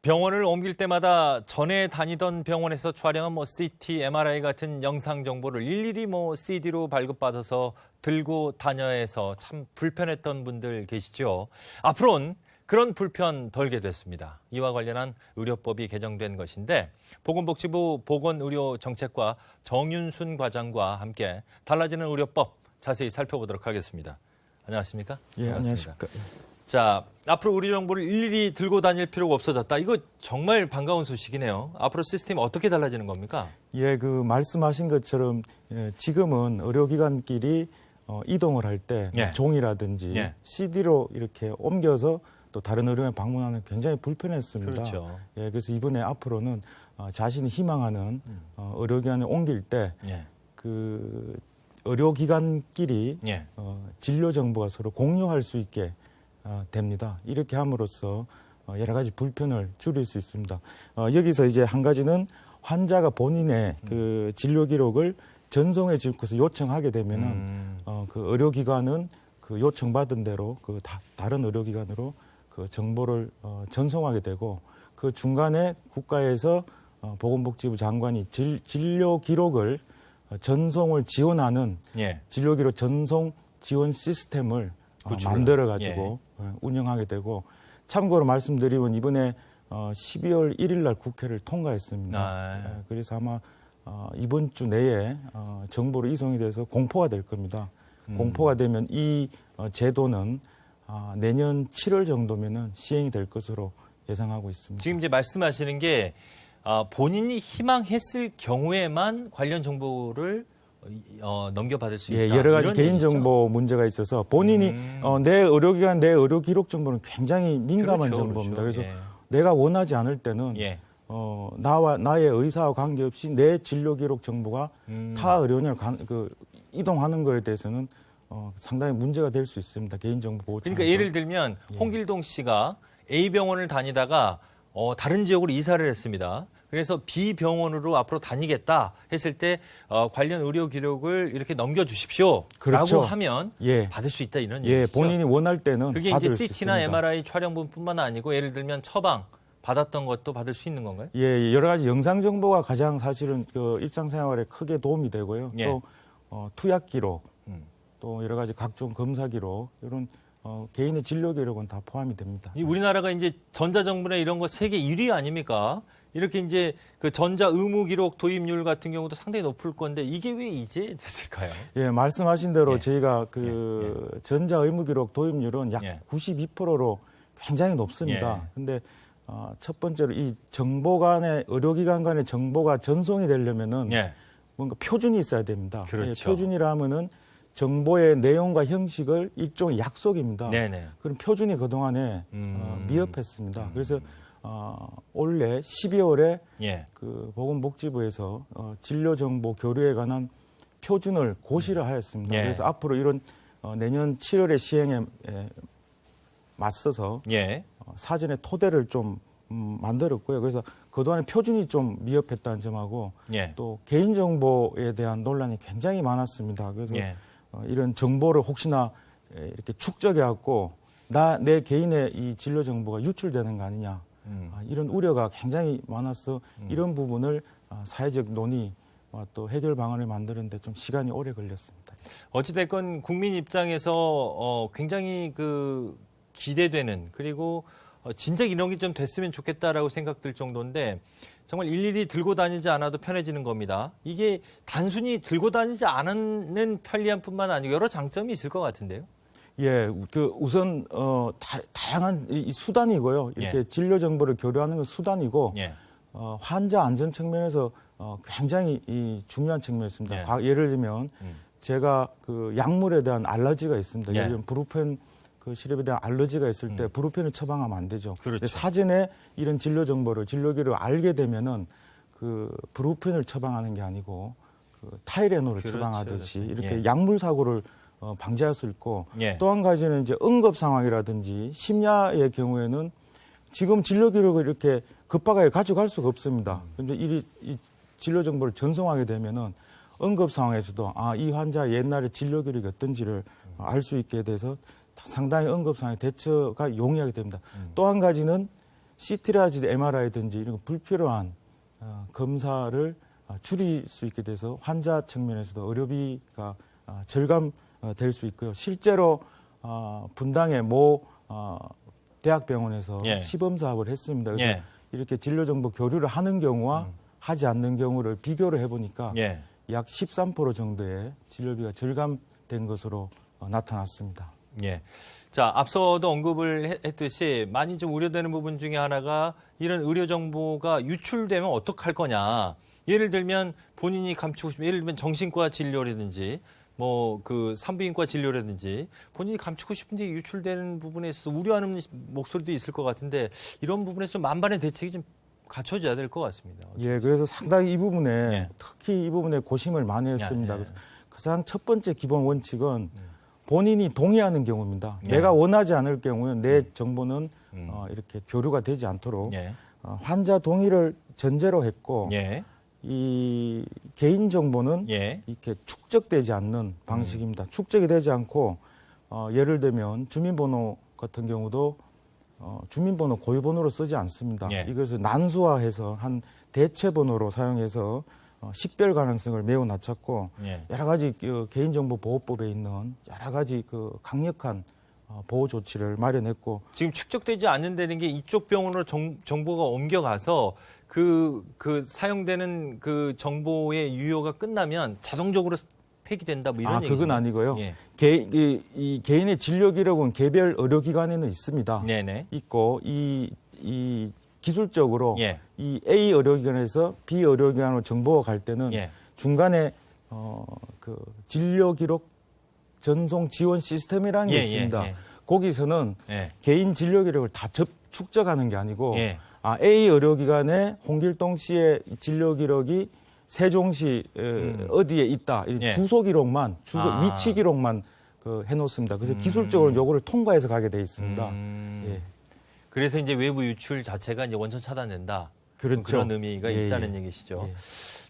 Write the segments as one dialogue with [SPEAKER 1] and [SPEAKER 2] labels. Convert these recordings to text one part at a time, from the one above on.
[SPEAKER 1] 병원을 옮길 때마다 전에 다니던 병원에서 촬영한 CT, MRI 같은 영상 정보를 일일이 CD로 발급받아서 들고 다녀야 해서 참 불편했던 분들 계시죠. 앞으로는 그런 불편 덜게 됐습니다. 이와 관련한 의료법이 개정된 것인데 보건복지부 보건의료정책과 정윤순 과장과 함께 달라지는 의료법 자세히 살펴보도록 하겠습니다. 안녕하십니까?
[SPEAKER 2] 예,
[SPEAKER 1] 반갑습니다.
[SPEAKER 2] 안녕하십니까?
[SPEAKER 1] 자, 앞으로 의료 정보를 일일이 들고 다닐 필요가 없어졌다. 이거 정말 반가운 소식이네요. 앞으로 시스템이 어떻게 달라지는 겁니까?
[SPEAKER 2] 예, 말씀하신 것처럼 지금은 의료기관끼리 이동을 할 때
[SPEAKER 1] 예.
[SPEAKER 2] 종이라든지
[SPEAKER 1] 예.
[SPEAKER 2] CD로 이렇게 옮겨서 또 다른 의료원에 방문하는 굉장히 불편했습니다.
[SPEAKER 1] 그렇죠.
[SPEAKER 2] 예, 그래서 이번에 앞으로는 자신이 희망하는 의료기관에 옮길 때
[SPEAKER 1] 예.
[SPEAKER 2] 그 의료기관끼리
[SPEAKER 1] 예.
[SPEAKER 2] 진료 정보가 서로 공유할 수 있게 됩니다. 이렇게 함으로써 여러 가지 불편을 줄일 수 있습니다. 여기서 이제 한 가지는 환자가 본인의 그 진료 기록을 전송해 주고서 요청하게 되면은 그 의료기관은 그 요청받은 대로 그 다른 의료기관으로 그 정보를 전송하게 되고 그 중간에 국가에서 보건복지부 장관이 진료 기록을 전송을 지원하는
[SPEAKER 1] 예.
[SPEAKER 2] 진료 기록 전송 지원 시스템을 만들어 가지고 운영하게 되고 참고로 말씀드리면 이번에 12월 1일 날 국회를 통과했습니다. 그래서 아마 이번 주 내에 정보로 이송이 돼서 공포가 될 겁니다. 공포가 되면 이 제도는 내년 7월 정도면은 시행이 될 것으로 예상하고 있습니다.
[SPEAKER 1] 지금 이제 말씀하시는 게 본인이 희망했을 경우에만 관련 정보를 넘겨받을 수 있다.
[SPEAKER 2] 예, 여러 가지
[SPEAKER 1] 이런
[SPEAKER 2] 개인정보 문제가 있어서 본인이 내 의료기관, 내 의료기록 정보는 굉장히 민감한
[SPEAKER 1] 그렇죠,
[SPEAKER 2] 정보입니다.
[SPEAKER 1] 그렇죠.
[SPEAKER 2] 그래서 내가 원하지 않을 때는
[SPEAKER 1] 예.
[SPEAKER 2] 나의 의사와 관계없이 내 진료 기록 정보가 타 의료원을 이동하는 것에 대해서는 상당히 문제가 될 수 있습니다. 개인정보 보호.
[SPEAKER 1] 그러니까 예를 들면 홍길동 씨가 A 병원을 다니다가 다른 지역으로 이사를 했습니다. 그래서 B 병원으로 앞으로 다니겠다 했을 때 관련 의료 기록을 이렇게 넘겨주십시오.
[SPEAKER 2] 그렇죠.
[SPEAKER 1] 라고 하면
[SPEAKER 2] 예.
[SPEAKER 1] 받을 수 있다 이런
[SPEAKER 2] 예,
[SPEAKER 1] 얘기죠.
[SPEAKER 2] 본인이 원할 때는
[SPEAKER 1] 그게
[SPEAKER 2] 받을
[SPEAKER 1] 이제
[SPEAKER 2] 수
[SPEAKER 1] CT나
[SPEAKER 2] 있습니다.
[SPEAKER 1] MRI 촬영분뿐만 아니고 예를 들면 처방 받았던 것도 받을 수 있는 건가요?
[SPEAKER 2] 예, 여러 가지 영상 정보가 가장 사실은 그 일상생활에 크게 도움이 되고요.
[SPEAKER 1] 예.
[SPEAKER 2] 또 투약 기록, 또 여러 가지 각종 검사 기록 이런 개인의 진료 기록은 다 포함이 됩니다.
[SPEAKER 1] 우리나라가 이제 전자정부나 이런 거 세계 1위 아닙니까? 이렇게 이제 그 전자 의무 기록 도입률 같은 경우도 상당히 높을 건데 이게 왜 이제 됐을까요?
[SPEAKER 2] 예, 말씀하신 대로
[SPEAKER 1] 예.
[SPEAKER 2] 저희가 전자 의무 기록 도입률은 약
[SPEAKER 1] 예.
[SPEAKER 2] 92%로 굉장히 높습니다.
[SPEAKER 1] 예.
[SPEAKER 2] 근데 첫 번째로 이 정보 간의 의료기관 간의 정보가 전송이 되려면은
[SPEAKER 1] 예.
[SPEAKER 2] 뭔가 표준이 있어야 됩니다.
[SPEAKER 1] 그렇죠.
[SPEAKER 2] 예, 표준이라면은 정보의 내용과 형식을 일종의 약속입니다.
[SPEAKER 1] 네네.
[SPEAKER 2] 그런 표준이 그동안에 미흡했습니다. 그래서 올해 12월에
[SPEAKER 1] 예.
[SPEAKER 2] 그 보건복지부에서 진료정보 교류에 관한 표준을 고시를 하였습니다.
[SPEAKER 1] 예.
[SPEAKER 2] 그래서 앞으로 이런 내년 7월에 시행에 맞서서
[SPEAKER 1] 예.
[SPEAKER 2] 사전에 토대를 좀 만들었고요. 그래서 그동안에 표준이 좀 미흡했다는 점하고
[SPEAKER 1] 예.
[SPEAKER 2] 또 개인정보에 대한 논란이 굉장히 많았습니다. 그래서
[SPEAKER 1] 예.
[SPEAKER 2] 이런 정보를 혹시나 이렇게 축적해갖고 내 개인의 이 진료 정보가 유출되는 거 아니냐 이런 우려가 굉장히 많아서 이런 부분을 사회적 논의와 또 해결 방안을 만드는데 좀 시간이 오래 걸렸습니다.
[SPEAKER 1] 어찌됐건 국민 입장에서 굉장히 기대되는 그리고 진작 이런 게 좀 됐으면 좋겠다라고 생각들 정도인데 정말 일일이 들고 다니지 않아도 편해지는 겁니다. 이게 단순히 들고 다니지 않는 편리함뿐만 아니고 여러 장점이 있을 것 같은데요.
[SPEAKER 2] 예, 우선 다양한 이 수단이고요. 이렇게
[SPEAKER 1] 예.
[SPEAKER 2] 진료 정보를 교류하는 건 수단이고
[SPEAKER 1] 예.
[SPEAKER 2] 환자 안전 측면에서 굉장히 중요한 측면이었습니다.
[SPEAKER 1] 예.
[SPEAKER 2] 예를 들면 제가 그 약물에 대한 알러지가 있습니다.
[SPEAKER 1] 예.
[SPEAKER 2] 예를 들면 브루펜 그 시럽에 대한 알러지가 있을 때 브루펜을 처방하면 안 되죠.
[SPEAKER 1] 그렇죠.
[SPEAKER 2] 근데 사전에 이런 진료 정보를 진료기를 알게 되면은 그 브루펜을 처방하는 게 아니고 그 타이레놀을
[SPEAKER 1] 그렇죠.
[SPEAKER 2] 처방하듯이
[SPEAKER 1] 그렇죠.
[SPEAKER 2] 이렇게
[SPEAKER 1] 예.
[SPEAKER 2] 약물 사고를 방지할 수 있고
[SPEAKER 1] 예.
[SPEAKER 2] 또 한 가지는 이제 응급 상황이라든지 심야의 경우에는 지금 진료 기록을 이렇게 급하게 가져갈 수가 없습니다. 근데 이 진료 정보를 전송하게 되면은 응급 상황에서도 이 환자 옛날에 진료 기록이 어떤지를 알 수 있게 돼서 상당히 응급 상황에 대처가 용이하게 됩니다. 또 한 가지는 CT라든지 MRI든지 이런 불필요한 검사를 줄일 수 있게 돼서 환자 측면에서도 의료비가 절감될 수 있고요. 실제로 분당의 모 대학병원에서
[SPEAKER 1] 예.
[SPEAKER 2] 시범 사업을 했습니다. 그래서
[SPEAKER 1] 예.
[SPEAKER 2] 이렇게 진료정보 교류를 하는 경우와 하지 않는 경우를 비교를 해보니까
[SPEAKER 1] 예.
[SPEAKER 2] 약 13% 정도의 진료비가 절감된 것으로 나타났습니다.
[SPEAKER 1] 예. 자, 앞서도 언급을 했듯이 많이 좀 우려되는 부분 중에 하나가 이런 의료 정보가 유출되면 어떡할 거냐. 예를 들면 본인이 감추고 싶은, 예를 들면 정신과 진료라든지 뭐 그 산부인과 진료라든지 본인이 감추고 싶은데 유출되는 부분에 있어서 우려하는 목소리도 있을 것 같은데 이런 부분에서 좀 만반의 대책이 좀 갖춰져야 될 것 같습니다.
[SPEAKER 2] 예, 그래서 상당히 이 부분에
[SPEAKER 1] 예.
[SPEAKER 2] 특히 이 부분에 고심을 많이 했습니다.
[SPEAKER 1] 예.
[SPEAKER 2] 그래서 가장 첫 번째 기본 원칙은 본인이 동의하는 경우입니다.
[SPEAKER 1] 예.
[SPEAKER 2] 내가 원하지 않을 경우는 내 정보는 이렇게 교류가 되지 않도록
[SPEAKER 1] 예.
[SPEAKER 2] 환자 동의를 전제로 했고
[SPEAKER 1] 예.
[SPEAKER 2] 이 개인 정보는
[SPEAKER 1] 예.
[SPEAKER 2] 이렇게 축적되지 않는 방식입니다. 축적이 되지 않고 예를 들면 주민번호 같은 경우도 주민번호 고유번호로 쓰지 않습니다.
[SPEAKER 1] 예.
[SPEAKER 2] 이것을 난수화해서 한 대체번호로 사용해서 식별 가능성을 매우 낮췄고
[SPEAKER 1] 예.
[SPEAKER 2] 여러 가지 개인정보보호법에 있는 여러 가지 강력한 보호 조치를 마련했고
[SPEAKER 1] 지금 축적되지 않는다는 게 이쪽 병원으로 정보가 옮겨가서 그 사용되는 그 정보의 유효가 끝나면 자동적으로 폐기된다 뭐 이런 얘기죠.
[SPEAKER 2] 그건 아니고요.
[SPEAKER 1] 예.
[SPEAKER 2] 이 개인의 진료 기록은 개별 의료기관에는 있습니다.
[SPEAKER 1] 네네.
[SPEAKER 2] 있고 이 기술적으로
[SPEAKER 1] 예.
[SPEAKER 2] 이 A 의료기관에서 B 의료기관으로 정보가 갈 때는
[SPEAKER 1] 예.
[SPEAKER 2] 중간에 그 진료 기록 전송 지원 시스템이라는 게
[SPEAKER 1] 예,
[SPEAKER 2] 있습니다.
[SPEAKER 1] 예, 예.
[SPEAKER 2] 거기서는
[SPEAKER 1] 예.
[SPEAKER 2] 개인 진료 기록을 다 축적하는 게 아니고
[SPEAKER 1] 예.
[SPEAKER 2] A 의료기관에 홍길동 씨의 진료 기록이 세종시 어디에 있다. 이
[SPEAKER 1] 예.
[SPEAKER 2] 주소 기록만
[SPEAKER 1] 아.
[SPEAKER 2] 위치 기록만 해놓습니다. 그래서 기술적으로 요거를 통과해서 가게 돼 있습니다. 예.
[SPEAKER 1] 그래서 이제 외부 유출 자체가 이제 원천 차단된다.
[SPEAKER 2] 그렇죠.
[SPEAKER 1] 그런 의미가
[SPEAKER 2] 예,
[SPEAKER 1] 있다는
[SPEAKER 2] 예.
[SPEAKER 1] 얘기시죠.
[SPEAKER 2] 예.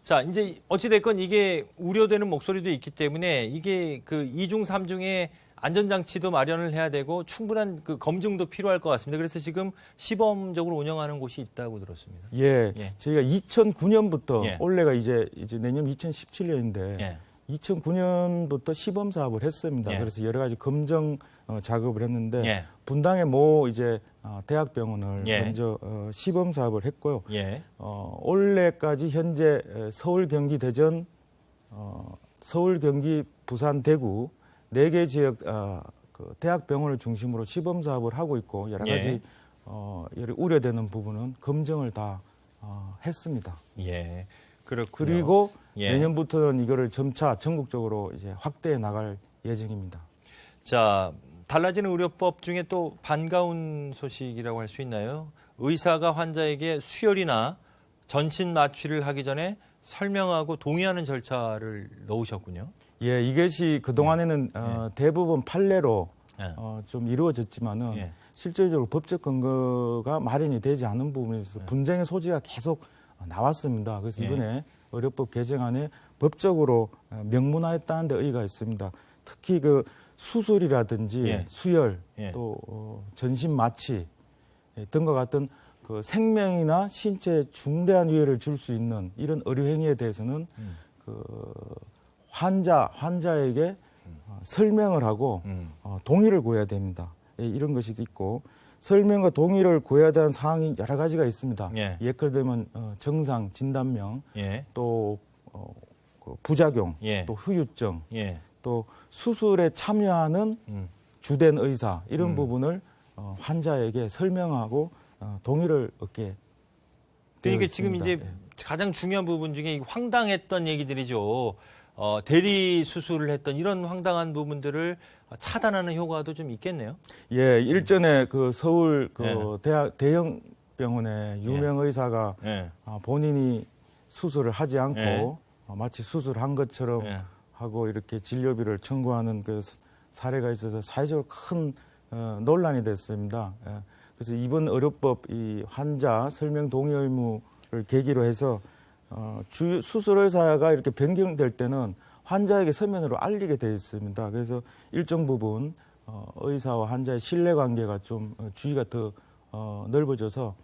[SPEAKER 1] 자, 이제 어찌됐건 이게 우려되는 목소리도 있기 때문에 이게 그 2중, 3중에 안전장치도 마련을 해야 되고 충분한 그 검증도 필요할 것 같습니다. 그래서 지금 시범적으로 운영하는 곳이 있다고 들었습니다.
[SPEAKER 2] 예.
[SPEAKER 1] 예.
[SPEAKER 2] 저희가 2009년부터
[SPEAKER 1] 예.
[SPEAKER 2] 올해가 이제 내년 2017년인데
[SPEAKER 1] 예.
[SPEAKER 2] 2009년부터 시범 사업을 했습니다.
[SPEAKER 1] 예.
[SPEAKER 2] 그래서 여러 가지 검증 작업을 했는데
[SPEAKER 1] 예.
[SPEAKER 2] 분당의 모 대학병원을
[SPEAKER 1] 예.
[SPEAKER 2] 먼저 시범 사업을 했고요.
[SPEAKER 1] 예.
[SPEAKER 2] 올해까지 현재 서울, 경기, 대전, 서울, 경기, 부산, 대구 4개 지역 그 대학병원을 중심으로 시범 사업을 하고 있고 여러 가지 여러 우려되는 부분은 검증을 다 했습니다.
[SPEAKER 1] 예. 그렇군요.
[SPEAKER 2] 그리고
[SPEAKER 1] 예.
[SPEAKER 2] 내년부터는 이거를 점차 전국적으로 이제 확대해 나갈 예정입니다.
[SPEAKER 1] 자, 달라지는 의료법 중에 또 반가운 소식이라고 할 수 있나요? 의사가 환자에게 수혈이나 전신 마취를 하기 전에 설명하고 동의하는 절차를 넣으셨군요.
[SPEAKER 2] 예, 이것이 그동안에는 대부분 판례로
[SPEAKER 1] 예.
[SPEAKER 2] 좀 이루어졌지만은
[SPEAKER 1] 예.
[SPEAKER 2] 실질적으로 법적 근거가 마련이 되지 않은 부분에 있어서 분쟁의 소지가 계속 나왔습니다. 그래서
[SPEAKER 1] 예.
[SPEAKER 2] 이번에 의료법 개정안에 법적으로 명문화했다는 데 의의가 있습니다. 특히 그 수술이라든지
[SPEAKER 1] 예.
[SPEAKER 2] 수혈
[SPEAKER 1] 예.
[SPEAKER 2] 또 전신 마취 등과 같은 그 생명이나 신체에 중대한 위해를 줄 수 있는 이런 의료 행위에 대해서는 그 환자에게 설명을 하고 동의를 구해야 됩니다. 예, 이런 것이 있고 설명과 동의를 구해야 되는 사항이 여러 가지가 있습니다.
[SPEAKER 1] 예.
[SPEAKER 2] 예를 들면 증상, 진단명,
[SPEAKER 1] 예.
[SPEAKER 2] 또 그 부작용,
[SPEAKER 1] 예.
[SPEAKER 2] 또 후유증,
[SPEAKER 1] 예.
[SPEAKER 2] 또 수술에 참여하는 주된 의사 이런 부분을 환자에게 설명하고 동의를 얻게 되어
[SPEAKER 1] 이게
[SPEAKER 2] 있습니다.
[SPEAKER 1] 지금 이제
[SPEAKER 2] 예.
[SPEAKER 1] 가장 중요한 부분 중에 황당했던 얘기들이죠. 대리 수술을 했던 이런 황당한 부분들을 차단하는 효과도 좀 있겠네요.
[SPEAKER 2] 예, 일전에 그 서울
[SPEAKER 1] 예.
[SPEAKER 2] 대형 병원의 유명 의사가
[SPEAKER 1] 예.
[SPEAKER 2] 본인이 수술을 하지 않고
[SPEAKER 1] 예.
[SPEAKER 2] 마치 수술한 것처럼
[SPEAKER 1] 예.
[SPEAKER 2] 하고 이렇게 진료비를 청구하는 그 사례가 있어서 사회적으로 큰 논란이 됐습니다. 예. 그래서 이번 의료법 이 환자 설명 동의 의무를 계기로 해서 수술 의사가 이렇게 변경될 때는 환자에게 서면으로 알리게 되어 있습니다. 그래서 일정 부분 의사와 환자의 신뢰관계가 좀 주의가 더 넓어져서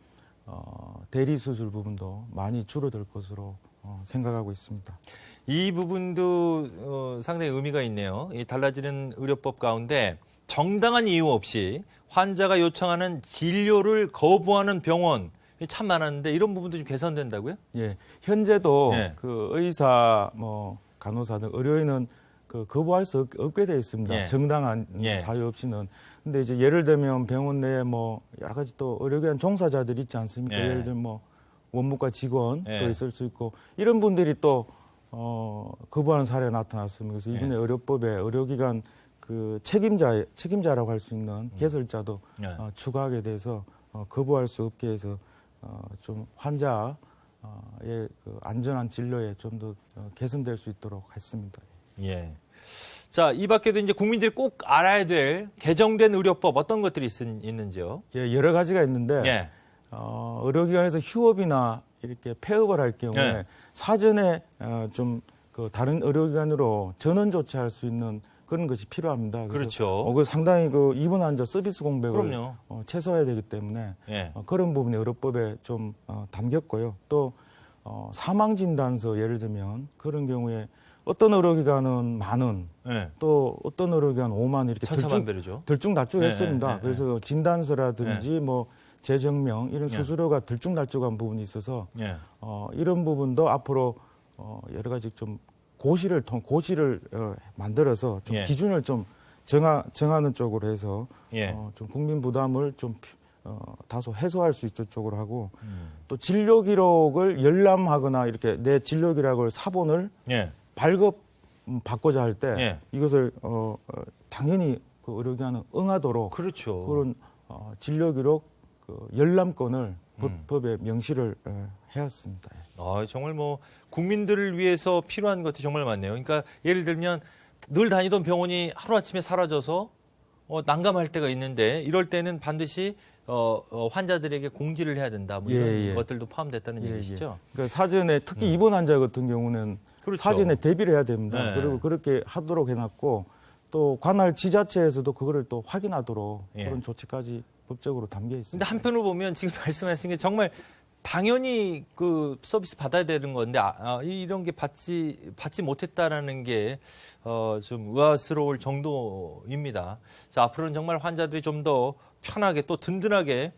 [SPEAKER 2] 대리 수술 부분도 많이 줄어들 것으로 생각하고 있습니다.
[SPEAKER 1] 이 부분도 상당히 의미가 있네요. 이 달라지는 의료법 가운데 정당한 이유 없이 환자가 요청하는 진료를 거부하는 병원 참 많았는데 이런 부분도 좀 개선된다고요?
[SPEAKER 2] 예, 현재도
[SPEAKER 1] 예.
[SPEAKER 2] 그 의사, 간호사 등 의료인은 거부할 수 없게 되어 있습니다.
[SPEAKER 1] 예.
[SPEAKER 2] 정당한
[SPEAKER 1] 예.
[SPEAKER 2] 사유 없이는. 근데 이제 예를 들면 병원 내에 여러 가지 또 의료기관 종사자들 있지 않습니까?
[SPEAKER 1] 예.
[SPEAKER 2] 예를 들면 원무과 직원
[SPEAKER 1] 예.
[SPEAKER 2] 또 있을 수 있고 이런 분들이 또 거부하는 사례가 나타났습니다. 그래서 이번에
[SPEAKER 1] 예.
[SPEAKER 2] 의료법에 의료기관 그 책임자라고 할 수 있는 개설자도
[SPEAKER 1] 예.
[SPEAKER 2] 추가하게 돼서 거부할 수 없게 해서 좀 환자의 그 안전한 진료에 좀 더 개선될 수 있도록 했습니다.
[SPEAKER 1] 예. 자, 이 밖에도 이제 국민들이 꼭 알아야 될 개정된 의료법 어떤 것들이 있는지요?
[SPEAKER 2] 예, 여러 가지가 있는데
[SPEAKER 1] 예.
[SPEAKER 2] 의료기관에서 휴업이나 이렇게 폐업을 할 경우에
[SPEAKER 1] 네.
[SPEAKER 2] 사전에 좀 그 다른 의료기관으로 전원 조치할 수 있는 그런 것이 필요합니다. 그래서
[SPEAKER 1] 그렇죠.
[SPEAKER 2] 그 상당히 그 입원 환자 서비스 공백을
[SPEAKER 1] 그럼요.
[SPEAKER 2] 최소화해야 되기 때문에
[SPEAKER 1] 예.
[SPEAKER 2] 그런 부분이 의료법에 좀 담겼고요. 또 사망 진단서 예를 들면 그런 경우에 어떤 의료기관은 10,000원,
[SPEAKER 1] 예.
[SPEAKER 2] 또 어떤 의료기관은 50,000원 이렇게
[SPEAKER 1] 천차만별이죠.
[SPEAKER 2] 들쭉날쭉했습니다.
[SPEAKER 1] 네.
[SPEAKER 2] 그래서 진단서라든지 재정명 이런
[SPEAKER 1] 예.
[SPEAKER 2] 수수료가 들쭉날쭉한 부분이 있어서
[SPEAKER 1] 예.
[SPEAKER 2] 이런 부분도 앞으로 여러 가지 좀 고시를 만들어서 좀
[SPEAKER 1] 예.
[SPEAKER 2] 기준을 좀 정하는 쪽으로 해서
[SPEAKER 1] 예.
[SPEAKER 2] 좀 국민 부담을 좀 다소 해소할 수 있을 쪽으로 하고 또 진료 기록을 열람하거나 이렇게 내 진료 기록을 사본을
[SPEAKER 1] 예.
[SPEAKER 2] 받고자 할 때
[SPEAKER 1] 예.
[SPEAKER 2] 이것을 당연히 그 의료기관은 응하도록
[SPEAKER 1] 그렇죠.
[SPEAKER 2] 그런 진료 기록 열람권을 법에 명시를 해왔습니다.
[SPEAKER 1] 정말 국민들을 위해서 필요한 것들이 정말 많네요. 그러니까 예를 들면 늘 다니던 병원이 하루아침에 사라져서 난감할 때가 있는데 이럴 때는 반드시 환자들에게 공지를 해야 된다. 뭐 이런 것들도 포함됐다는 얘기시죠?
[SPEAKER 2] 그러니까 사전에 특히 입원 환자 같은 경우는
[SPEAKER 1] 그렇죠.
[SPEAKER 2] 사전에 대비를 해야 됩니다.
[SPEAKER 1] 네.
[SPEAKER 2] 그리고 그렇게 하도록 해놨고 또 관할 지자체에서도 그거를 또 확인하도록
[SPEAKER 1] 예.
[SPEAKER 2] 그런 조치까지 법적으로 담겨
[SPEAKER 1] 근데
[SPEAKER 2] 있습니다.
[SPEAKER 1] 한편으로 보면 지금 말씀하신 게 정말 당연히 그 서비스 받아야 되는 건데 이런 게 받지 못했다라는 게 좀 의아스러울 정도입니다. 자, 앞으로는 정말 환자들이 좀 더 편하게 또 든든하게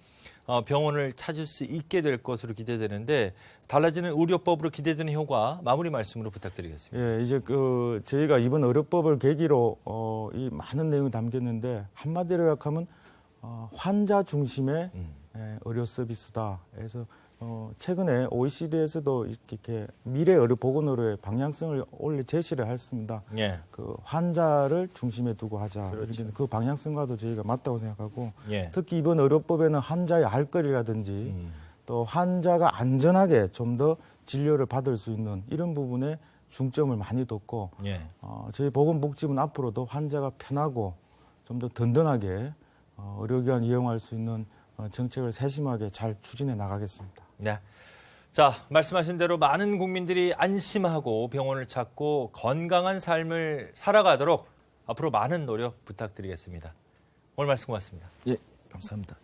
[SPEAKER 1] 병원을 찾을 수 있게 될 것으로 기대되는데 달라지는 의료법으로 기대되는 효과 마무리 말씀으로 부탁드리겠습니다.
[SPEAKER 2] 예, 이제 저희가 이번 의료법을 계기로 이 많은 내용이 담겼는데 한마디로 요약하면 환자 중심의 의료 서비스다. 그래서 최근에 OECD에서도 이렇게 미래 의료 보건의료의 방향성을 원래 제시를 했습니다.
[SPEAKER 1] 예.
[SPEAKER 2] 그 환자를 중심에 두고 하자.
[SPEAKER 1] 그렇죠.
[SPEAKER 2] 이렇게 그 방향성과도 저희가 맞다고 생각하고
[SPEAKER 1] 예.
[SPEAKER 2] 특히 이번 의료법에는 환자의 알 거리라든지 또 환자가 안전하게 좀 더 진료를 받을 수 있는 이런 부분에 중점을 많이 뒀고
[SPEAKER 1] 예.
[SPEAKER 2] 저희 보건복지부는 앞으로도 환자가 편하고 좀 더 든든하게 의료기관 이용할 수 있는 정책을 세심하게 잘 추진해 나가겠습니다.
[SPEAKER 1] 네. 자, 말씀하신 대로 많은 국민들이 안심하고 병원을 찾고 건강한 삶을 살아가도록 앞으로 많은 노력 부탁드리겠습니다. 오늘 말씀 고맙습니다.
[SPEAKER 2] 예, 감사합니다.